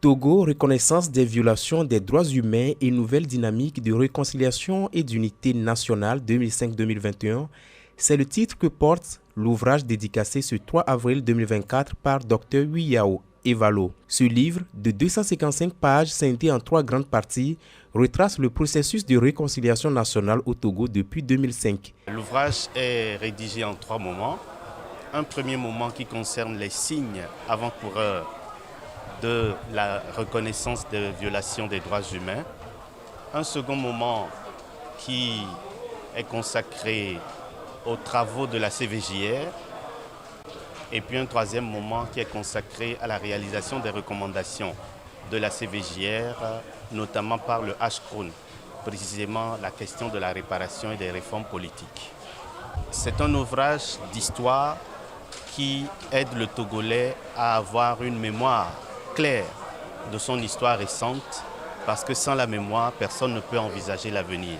Togo, reconnaissance des violations des droits humains et nouvelle dynamique de réconciliation et d'unité nationale 2005-2021, c'est le titre que porte l'ouvrage dédicacé ce 3 avril 2024 par Dr Wiyao Evalo. Ce livre, de 255 pages scindé en 3 grandes parties, retrace le processus de réconciliation nationale au Togo depuis 2005. L'ouvrage est rédigé en 3 moments. Un premier moment qui concerne les signes avant-coureurs de la reconnaissance des violations des droits humains. Un second moment qui est consacré aux travaux de la CVJR. Et puis un troisième moment qui est consacré à la réalisation des recommandations de la CVJR, notamment par le HCRON, précisément la question de la réparation et des réformes politiques. C'est un ouvrage d'histoire qui aide le Togolais à avoir une mémoire claire de son histoire récente, parce que sans la mémoire, personne ne peut envisager l'avenir.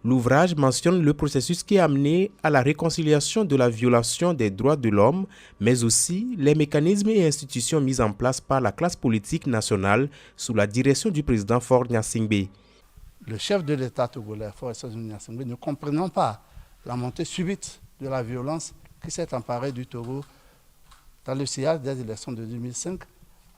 L'ouvrage mentionne le processus qui a amené à la réconciliation de la violation des droits de l'homme, mais aussi les mécanismes et institutions mis en place par la classe politique nationale sous la direction du président Faure Gnassingbé. Le chef de l'État togolais, Faure Gnassingbé, ne comprenant pas la montée subite de la violence qui s'est emparée du Togo dans le sillage des élections de 2005,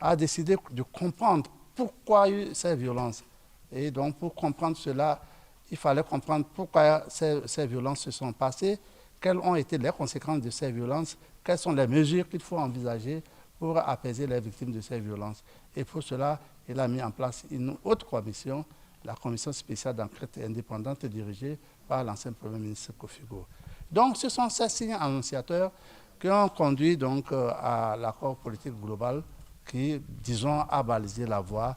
a décidé de comprendre pourquoi il y a eu ces violences. Et donc, pour comprendre cela, il fallait comprendre pourquoi ces violences se sont passées, quelles ont été les conséquences de ces violences, quelles sont les mesures qu'il faut envisager pour apaiser les victimes de ces violences. Et pour cela, il a mis en place une autre commission, la commission spéciale d'enquête indépendante dirigée par l'ancien Premier ministre Kofigo. Donc, ce sont ces signes annonciateurs qui ont conduit donc à l'accord politique global qui, disons, a balisé la voie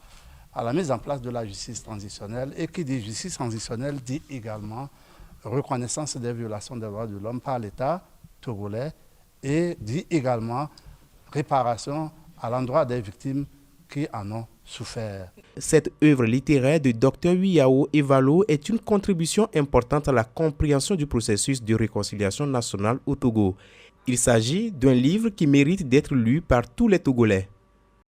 à la mise en place de la justice transitionnelle, et qui dit justice transitionnelle dit également reconnaissance des violations des droits de l'homme par l'État togolais, et dit également réparation à l'endroit des victimes qui en ont souffert. Cette œuvre littéraire de Dr Wiyao Evalo est une contribution importante à la compréhension du processus de réconciliation nationale au Togo. Il s'agit d'un livre qui mérite d'être lu par tous les Togolais.